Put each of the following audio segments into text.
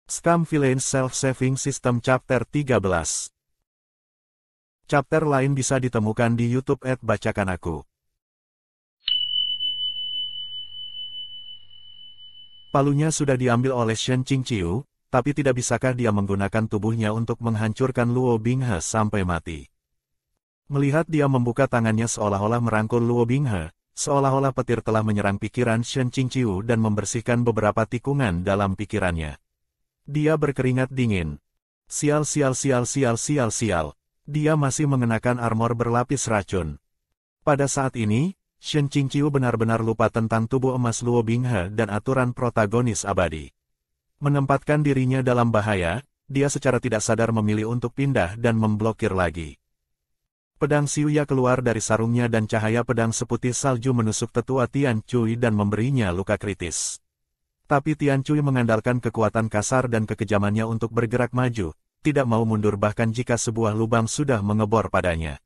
Scam Villains Self-Saving System Chapter 13. Chapter lain bisa ditemukan di YouTube @bacakan aku. Palunya sudah diambil oleh Shen Qingqiu, tapi tidak bisakah dia menggunakan tubuhnya untuk menghancurkan Luo Binghe sampai mati? Melihat dia membuka tangannya seolah-olah merangkul Luo Binghe, seolah-olah petir telah menyerang pikiran Shen Qingqiu dan membersihkan beberapa tikungan dalam pikirannya. Dia berkeringat dingin. Sial. Dia masih mengenakan armor berlapis racun. Pada saat ini, Shen Qingqiu benar-benar lupa tentang tubuh emas Luo Binghe dan aturan protagonis abadi. Menempatkan dirinya dalam bahaya, dia secara tidak sadar memilih untuk pindah dan memblokir lagi. Pedang Xiuya keluar dari sarungnya dan cahaya pedang seputih salju menusuk tetua Tian Cui dan memberinya luka kritis. Tapi Tian Cui mengandalkan kekuatan kasar dan kekejamannya untuk bergerak maju, tidak mau mundur bahkan jika sebuah lubang sudah mengebor padanya.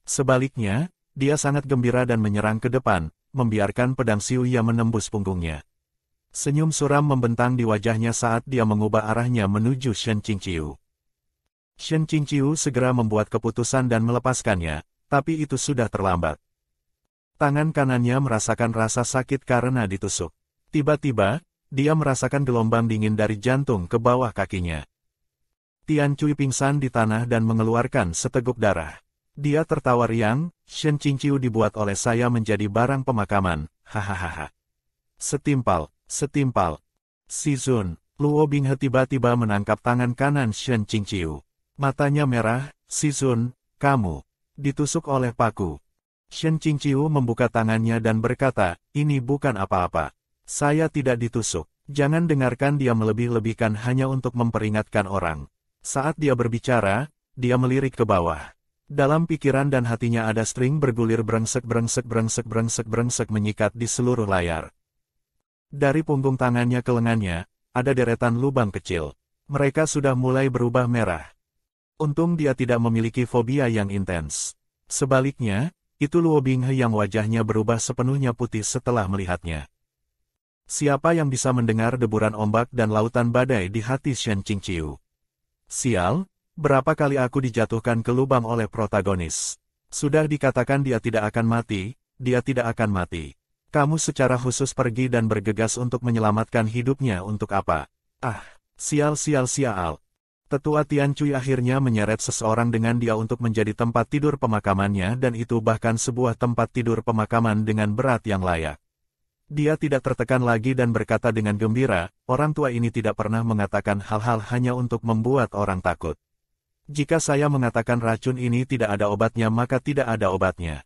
Sebaliknya, dia sangat gembira dan menyerang ke depan, membiarkan pedang Xiuya menembus punggungnya. Senyum suram membentang di wajahnya saat dia mengubah arahnya menuju Shen Qingqiu. Shen Qingqiu segera membuat keputusan dan melepaskannya, tapi itu sudah terlambat. Tangan kanannya merasakan rasa sakit karena ditusuk. Tiba-tiba, dia merasakan gelombang dingin dari jantung ke bawah kakinya. Tian Cui pingsan di tanah dan mengeluarkan seteguk darah. Dia tertawa riang, Shen Qingqiu dibuat oleh saya menjadi barang pemakaman, hahaha. Setimpal. Si Zun, Luo Binghe tiba-tiba menangkap tangan kanan Shen Qingqiu. Matanya merah, Si Zun, kamu ditusuk oleh paku. Shen Qingqiu membuka tangannya dan berkata, ini bukan apa-apa. Saya tidak ditusuk. Jangan dengarkan dia melebih-lebihkan hanya untuk memperingatkan orang. Saat dia berbicara, dia melirik ke bawah. Dalam pikiran dan hatinya ada string bergulir brengsek menyikat di seluruh layar. Dari punggung tangannya ke lengannya, ada deretan lubang kecil. Mereka sudah mulai berubah merah. Untung dia tidak memiliki fobia yang intens. Sebaliknya, itu Luo Binghe yang wajahnya berubah sepenuhnya putih setelah melihatnya. Siapa yang bisa mendengar deburan ombak dan lautan badai di hati Shen Qingqiu? Sial, berapa kali aku dijatuhkan ke lubang oleh protagonis. Sudah dikatakan dia tidak akan mati, dia tidak akan mati. Kamu secara khusus pergi dan bergegas untuk menyelamatkan hidupnya untuk apa? Ah, sial. Tetua Tian Cui akhirnya menyeret seseorang dengan dia untuk menjadi tempat tidur pemakamannya dan itu bahkan sebuah tempat tidur pemakaman dengan berat yang layak. Dia tidak tertekan lagi dan berkata dengan gembira, orang tua ini tidak pernah mengatakan hal-hal hanya untuk membuat orang takut. Jika saya mengatakan racun ini tidak ada obatnya maka tidak ada obatnya.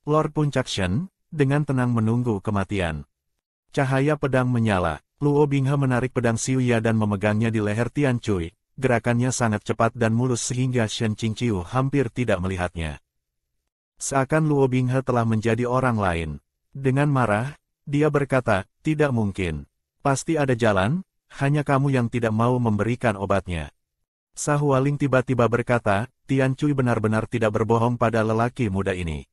Lord Puncak Shen, dengan tenang menunggu kematian. Cahaya pedang menyala, Luo Binghe menarik pedang Xiuya dan memegangnya di leher Tian Cui. Gerakannya sangat cepat dan mulus sehingga Shen Qingqiu hampir tidak melihatnya. Seakan Luo Binghe telah menjadi orang lain. Dengan marah, dia berkata, tidak mungkin. Pasti ada jalan, hanya kamu yang tidak mau memberikan obatnya. Sahualing tiba-tiba berkata, Tian Cui benar-benar tidak berbohong pada lelaki muda ini.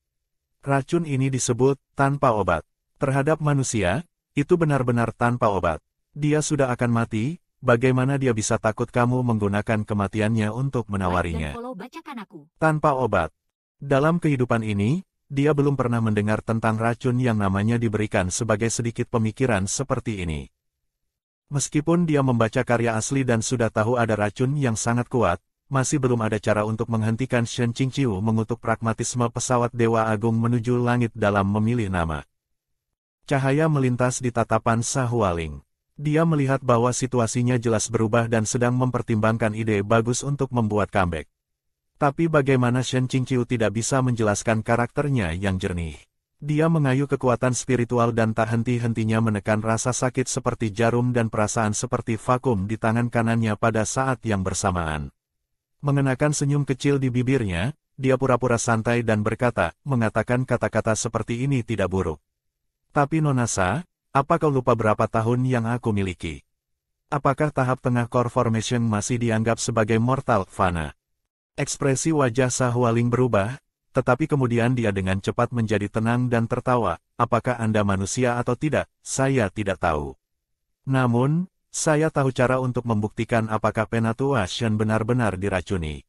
Racun ini disebut, tanpa obat. Terhadap manusia, itu benar-benar tanpa obat. Dia sudah akan mati, bagaimana dia bisa takut kamu menggunakan kematiannya untuk menawarinya? Tanpa obat. Dalam kehidupan ini, dia belum pernah mendengar tentang racun yang namanya diberikan sebagai sedikit pemikiran seperti ini. Meskipun dia membaca karya asli dan sudah tahu ada racun yang sangat kuat, masih belum ada cara untuk menghentikan Shen Qingqiu mengutuk pragmatisme pesawat Dewa Agung menuju langit dalam memilih nama. Cahaya melintas di tatapan Sahualing. Dia melihat bahwa situasinya jelas berubah dan sedang mempertimbangkan ide bagus untuk membuat comeback. Tapi bagaimana Shen Qingqiu tidak bisa menjelaskan karakternya yang jernih? Dia mengayu kekuatan spiritual dan tak henti-hentinya menekan rasa sakit seperti jarum dan perasaan seperti vakum di tangan kanannya pada saat yang bersamaan. Mengenakan senyum kecil di bibirnya, dia pura-pura santai dan berkata, mengatakan kata-kata seperti ini tidak buruk. Tapi Nonasa, apa kau lupa berapa tahun yang aku miliki? Apakah tahap tengah core formation masih dianggap sebagai mortal fana? Ekspresi wajah Sahualing berubah, tetapi kemudian dia dengan cepat menjadi tenang dan tertawa. Apakah Anda manusia atau tidak, saya tidak tahu. Namun, Saya tahu cara untuk membuktikan apakah Penatua Shen benar-benar diracuni.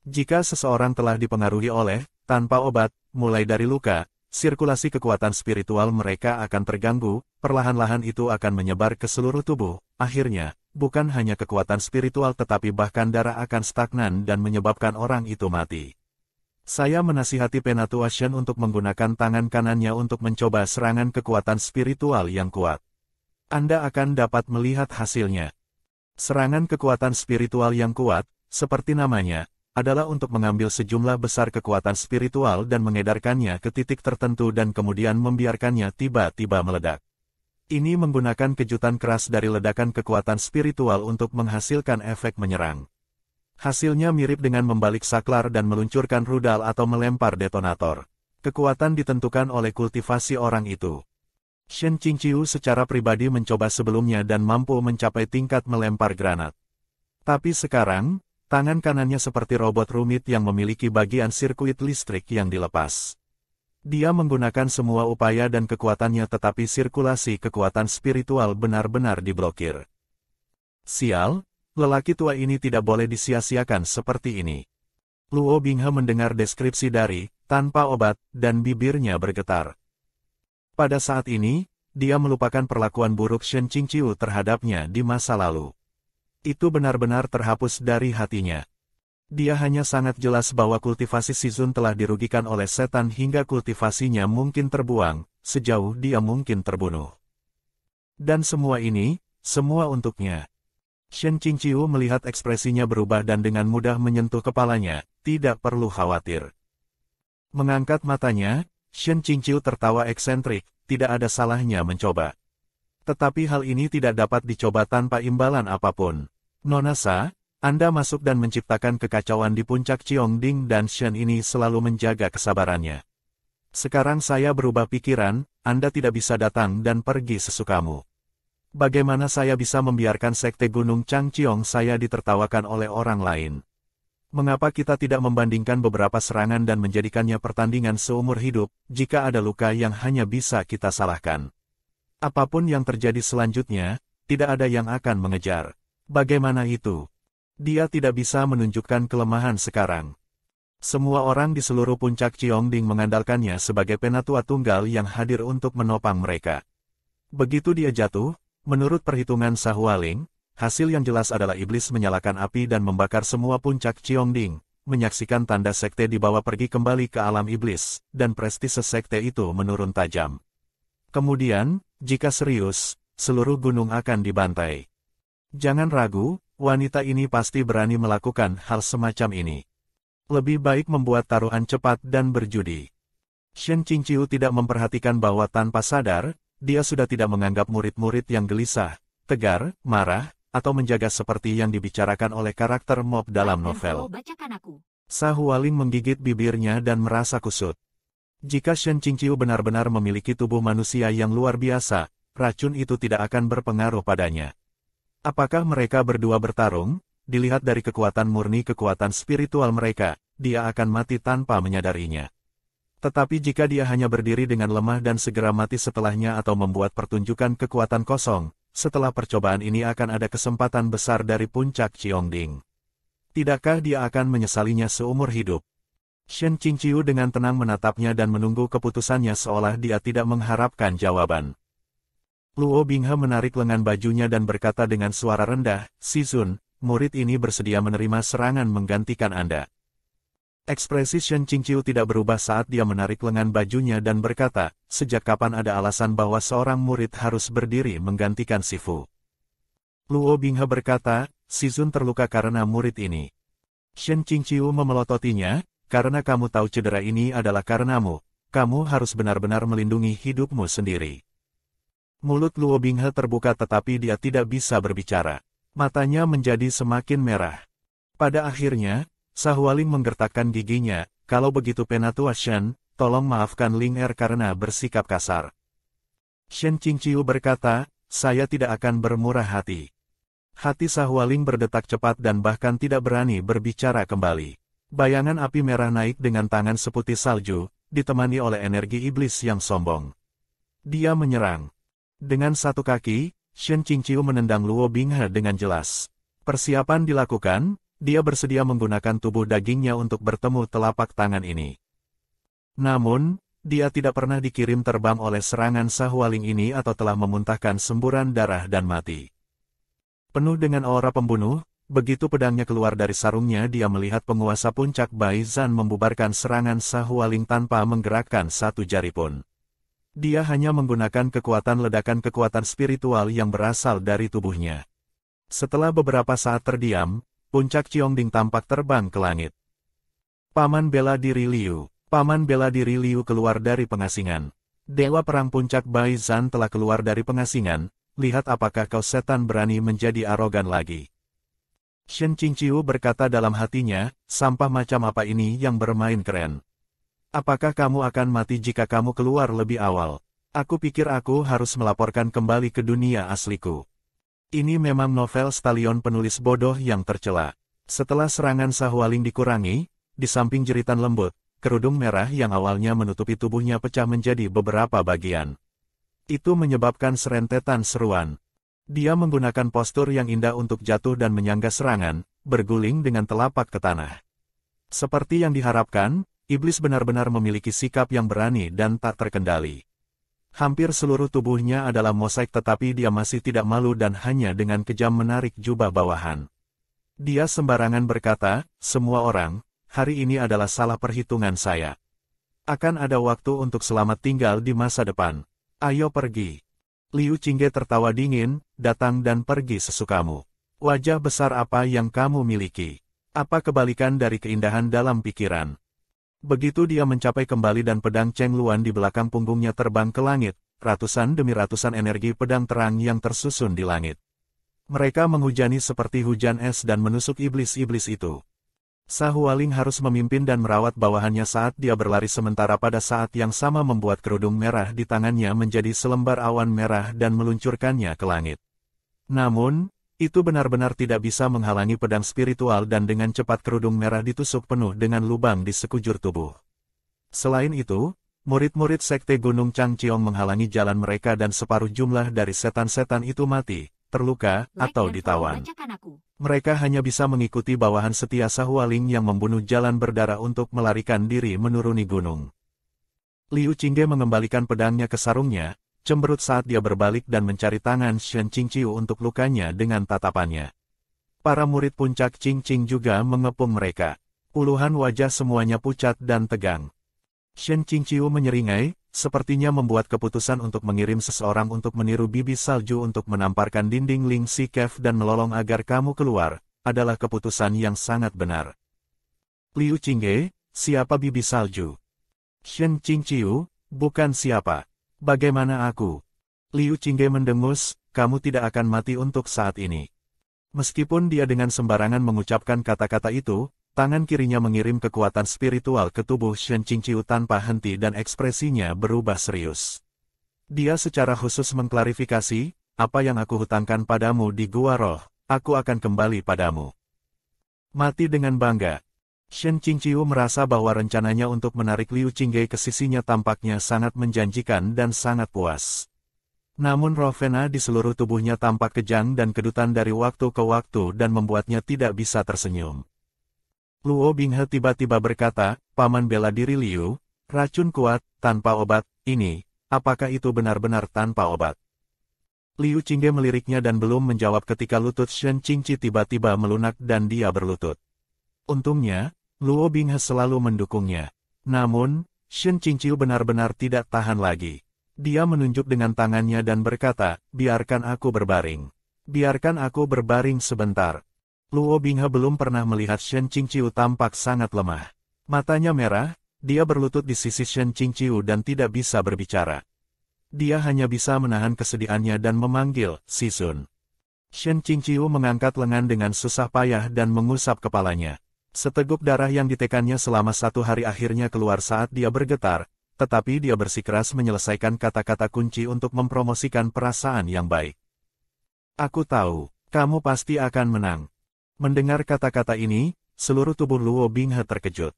Jika seseorang telah dipengaruhi oleh, tanpa obat, mulai dari luka, sirkulasi kekuatan spiritual mereka akan terganggu, perlahan-lahan itu akan menyebar ke seluruh tubuh. Akhirnya, bukan hanya kekuatan spiritual tetapi bahkan darah akan stagnan dan menyebabkan orang itu mati. Saya menasihati Penatua Shen untuk menggunakan tangan kanannya untuk mencoba serangan kekuatan spiritual yang kuat. Anda akan dapat melihat hasilnya. Serangan kekuatan spiritual yang kuat, seperti namanya, adalah untuk mengambil sejumlah besar kekuatan spiritual dan mengedarkannya ke titik tertentu dan kemudian membiarkannya tiba-tiba meledak. Ini menggunakan kejutan keras dari ledakan kekuatan spiritual untuk menghasilkan efek menyerang. Hasilnya mirip dengan membalik saklar dan meluncurkan rudal atau melempar detonator. Kekuatan ditentukan oleh kultivasi orang itu. Shen Qingqiu secara pribadi mencoba sebelumnya dan mampu mencapai tingkat melempar granat. Tapi sekarang, tangan kanannya seperti robot rumit yang memiliki bagian sirkuit listrik yang dilepas. Dia menggunakan semua upaya dan kekuatannya tetapi sirkulasi kekuatan spiritual benar-benar diblokir. Sial, lelaki tua ini tidak boleh disia-siakan seperti ini. Luo Binghe mendengar deskripsi dari, tanpa obat, dan bibirnya bergetar. Pada saat ini, dia melupakan perlakuan buruk Shen Qingqiu terhadapnya di masa lalu. Itu benar-benar terhapus dari hatinya. Dia hanya sangat jelas bahwa kultivasi Shizun telah dirugikan oleh setan hingga kultivasinya mungkin terbuang, sejauh dia mungkin terbunuh. Dan semua ini, semua untuknya. Shen Qingqiu melihat ekspresinya berubah dan dengan mudah menyentuh kepalanya, tidak perlu khawatir. Mengangkat matanya, Shen Qingqiu tertawa eksentrik, tidak ada salahnya mencoba. Tetapi hal ini tidak dapat dicoba tanpa imbalan apapun. Nona Sa, Anda masuk dan menciptakan kekacauan di puncak Qiongding dan Shen ini selalu menjaga kesabarannya. Sekarang saya berubah pikiran, Anda tidak bisa datang dan pergi sesukamu. Bagaimana saya bisa membiarkan sekte Gunung Changqiong saya ditertawakan oleh orang lain? Mengapa kita tidak membandingkan beberapa serangan dan menjadikannya pertandingan seumur hidup, jika ada luka yang hanya bisa kita salahkan? Apapun yang terjadi selanjutnya, tidak ada yang akan mengejar. Bagaimana itu? Dia tidak bisa menunjukkan kelemahan sekarang. Semua orang di seluruh puncak Qiongding mengandalkannya sebagai penatua tunggal yang hadir untuk menopang mereka. Begitu dia jatuh, menurut perhitungan Sa Hualing, hasil yang jelas adalah iblis menyalakan api dan membakar semua puncak Qiongding, menyaksikan tanda sekte dibawa pergi kembali ke alam iblis, dan prestise sekte itu menurun tajam. Kemudian, jika serius, seluruh gunung akan dibantai. Jangan ragu, wanita ini pasti berani melakukan hal semacam ini. Lebih baik membuat taruhan cepat dan berjudi. Shen Qingqiu tidak memperhatikan bahwa tanpa sadar, dia sudah tidak menganggap murid-murid yang gelisah, tegar, marah, atau menjaga seperti yang dibicarakan oleh karakter mob dalam novel. Sa Hualing menggigit bibirnya dan merasa kusut. Jika Shen Qingqiu benar-benar memiliki tubuh manusia yang luar biasa, racun itu tidak akan berpengaruh padanya. Apakah mereka berdua bertarung? Dilihat dari kekuatan murni kekuatan spiritual mereka, dia akan mati tanpa menyadarinya. Tetapi jika dia hanya berdiri dengan lemah dan segera mati setelahnya atau membuat pertunjukan kekuatan kosong, setelah percobaan ini akan ada kesempatan besar dari puncak Qiongding. Tidakkah dia akan menyesalinya seumur hidup? Shen Qingqiu dengan tenang menatapnya dan menunggu keputusannya seolah dia tidak mengharapkan jawaban. Luo Binghe menarik lengan bajunya dan berkata dengan suara rendah, "Shizun, murid ini bersedia menerima serangan menggantikan Anda." Ekspresi Shen Qingqiu tidak berubah saat dia menarik lengan bajunya dan berkata, "Sejak kapan ada alasan bahwa seorang murid harus berdiri menggantikan Sifu?" Luo Binghe berkata, "Shizun terluka karena murid ini." Shen Qingqiu memelototinya, "Karena kamu tahu cedera ini adalah karenamu, kamu harus benar-benar melindungi hidupmu sendiri." Mulut Luo Binghe terbuka tetapi dia tidak bisa berbicara. Matanya menjadi semakin merah. Pada akhirnya, Sa Hualing menggertakkan giginya, "Kalau begitu Penatua Shen, tolong maafkan Ling Er karena bersikap kasar." Shen Qingqiu berkata, "Saya tidak akan bermurah hati." Hati Sa Hualing berdetak cepat dan bahkan tidak berani berbicara kembali. Bayangan api merah naik dengan tangan seputih salju, ditemani oleh energi iblis yang sombong. Dia menyerang. Dengan satu kaki, Shen Qingqiu menendang Luo Binghe dengan jelas. Persiapan dilakukan, dia bersedia menggunakan tubuh dagingnya untuk bertemu telapak tangan ini. Namun, dia tidak pernah dikirim terbang oleh serangan Sahualing ini atau telah memuntahkan semburan darah dan mati. Penuh dengan aura pembunuh, begitu pedangnya keluar dari sarungnya dia melihat penguasa puncak Bai Zhan membubarkan serangan Sahualing tanpa menggerakkan satu jari pun. Dia hanya menggunakan ledakan kekuatan spiritual yang berasal dari tubuhnya. Setelah beberapa saat terdiam, puncak Qiongding tampak terbang ke langit. Paman bela diri Liu. Paman bela diri Liu keluar dari pengasingan. Dewa perang puncak Bai Zhan telah keluar dari pengasingan, lihat apakah kau setan berani menjadi arogan lagi. Shen Qingqiu berkata dalam hatinya, sampah macam apa ini yang bermain keren. Apakah kamu akan mati jika kamu keluar lebih awal? Aku pikir aku harus melaporkan kembali ke dunia asliku. Ini memang novel Stallion penulis bodoh yang tercela. Setelah serangan Sahualing dikurangi, di samping jeritan lembut, kerudung merah yang awalnya menutupi tubuhnya pecah menjadi beberapa bagian. Itu menyebabkan serentetan seruan. Dia menggunakan postur yang indah untuk jatuh dan menyangga serangan, berguling dengan telapak ke tanah. Seperti yang diharapkan, iblis benar-benar memiliki sikap yang berani dan tak terkendali. Hampir seluruh tubuhnya adalah mosaik tetapi dia masih tidak malu dan hanya dengan kejam menarik jubah bawahan. Dia sembarangan berkata, semua orang, hari ini adalah salah perhitungan saya. Akan ada waktu untuk selamat tinggal di masa depan. Ayo pergi. Liu Qingge tertawa dingin, datang dan pergi sesukamu. Wajah besar apa yang kamu miliki? Apa kebalikan dari keindahan dalam pikiran? Begitu dia mencapai kembali dan pedang Cheng Luan di belakang punggungnya terbang ke langit, ratusan demi ratusan energi pedang terang yang tersusun di langit. Mereka menghujani seperti hujan es dan menusuk iblis-iblis itu. Sahualing harus memimpin dan merawat bawahannya saat dia berlari sementara pada saat yang sama membuat kerudung merah di tangannya menjadi selembar awan merah dan meluncurkannya ke langit. Namun, itu benar-benar tidak bisa menghalangi pedang spiritual dan dengan cepat kerudung merah ditusuk penuh dengan lubang di sekujur tubuh. Selain itu, murid-murid sekte Gunung Changqiong menghalangi jalan mereka dan separuh jumlah dari setan-setan itu mati, terluka, atau ditawan. Mereka hanya bisa mengikuti bawahan setia Sahualing yang membunuh jalan berdarah untuk melarikan diri menuruni gunung. Liu Qingge mengembalikan pedangnya ke sarungnya, cemberut saat dia berbalik dan mencari tangan Shen Qingqiu untuk lukanya dengan tatapannya. Para murid puncak Qingqing juga mengepung mereka. Puluhan wajah semuanya pucat dan tegang. Shen Qingqiu menyeringai, sepertinya membuat keputusan untuk mengirim seseorang untuk meniru bibi salju untuk menamparkan dinding Ling Si Cave dan melolong agar kamu keluar, adalah keputusan yang sangat benar. Liu Qingge, siapa bibi salju? Shen Qingqiu, bukan siapa. Bagaimana aku? Liu Qingge mendengus, kamu tidak akan mati untuk saat ini. Meskipun dia dengan sembarangan mengucapkan kata-kata itu, tangan kirinya mengirim kekuatan spiritual ke tubuh Shen Qingqiu tanpa henti dan ekspresinya berubah serius. Dia secara khusus mengklarifikasi, apa yang aku hutangkan padamu di Gua Roh, aku akan kembali padamu. Mati dengan bangga. Shen Qingqiu merasa bahwa rencananya untuk menarik Liu Qingge ke sisinya tampaknya sangat menjanjikan dan sangat puas. Namun roh Vena di seluruh tubuhnya tampak kejang dan kedutan dari waktu ke waktu dan membuatnya tidak bisa tersenyum. Luo Binghe tiba-tiba berkata, Paman bela diri Liu, racun kuat, tanpa obat, ini, apakah itu benar-benar tanpa obat? Liu Qingge meliriknya dan belum menjawab ketika lutut Shen Qingqi tiba-tiba melunak dan dia berlutut. Untungnya, Luo Binghe selalu mendukungnya. Namun, Shen Qingqiu benar-benar tidak tahan lagi. Dia menunjuk dengan tangannya dan berkata, biarkan aku berbaring. Biarkan aku berbaring sebentar. Luo Binghe belum pernah melihat Shen Qingqiu tampak sangat lemah. Matanya merah, dia berlutut di sisi Shen Qingqiu dan tidak bisa berbicara. Dia hanya bisa menahan kesedihannya dan memanggil, Sisun. Shen Qingqiu mengangkat lengan dengan susah payah dan mengusap kepalanya. Seteguk darah yang ditekannya selama 1 hari akhirnya keluar saat dia bergetar, tetapi dia bersikeras menyelesaikan kata-kata kunci untuk mempromosikan perasaan yang baik. Aku tahu, kamu pasti akan menang. Mendengar kata-kata ini, seluruh tubuh Luo Binghe terkejut.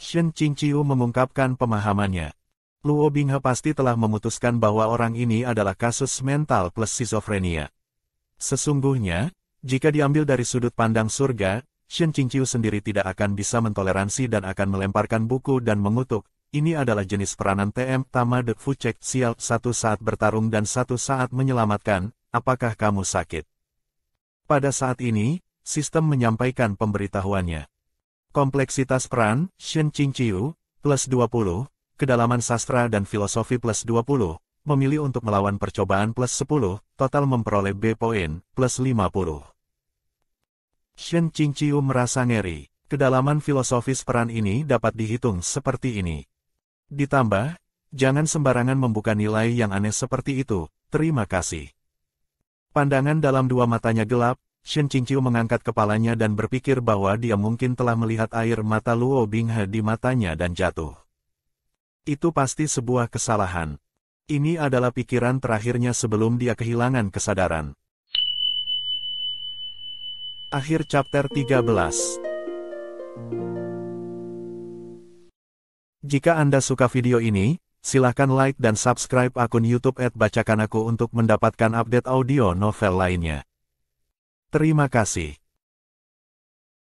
Shen Qingqiu mengungkapkan pemahamannya. Luo Binghe pasti telah memutuskan bahwa orang ini adalah kasus mental plus skizofrenia. Sesungguhnya, jika diambil dari sudut pandang surga, Shen Qingqiu sendiri tidak akan bisa mentoleransi dan akan melemparkan buku dan mengutuk. Ini adalah jenis peranan TM Tama De Fucek Sial, satu saat bertarung dan satu saat menyelamatkan. Apakah kamu sakit? Pada saat ini, sistem menyampaikan pemberitahuannya. Kompleksitas peran, Shen Qingqiu, plus 20, kedalaman sastra dan filosofi plus 20, memilih untuk melawan percobaan plus 10, total memperoleh B poin, plus 50. Shen Qingqiu merasa ngeri, kedalaman filosofis peran ini dapat dihitung seperti ini. Ditambah, jangan sembarangan membuka nilai yang aneh seperti itu, terima kasih. Pandangan dalam dua matanya gelap, Shen Qingqiu mengangkat kepalanya dan berpikir bahwa dia mungkin telah melihat air mata Luo Binghe di matanya dan jatuh. Itu pasti sebuah kesalahan. Ini adalah pikiran terakhirnya sebelum dia kehilangan kesadaran. Akhir chapter 13. Jika Anda suka video ini, silahkan like dan subscribe akun YouTube @bacakanaku untuk mendapatkan update audio novel lainnya. Terima kasih.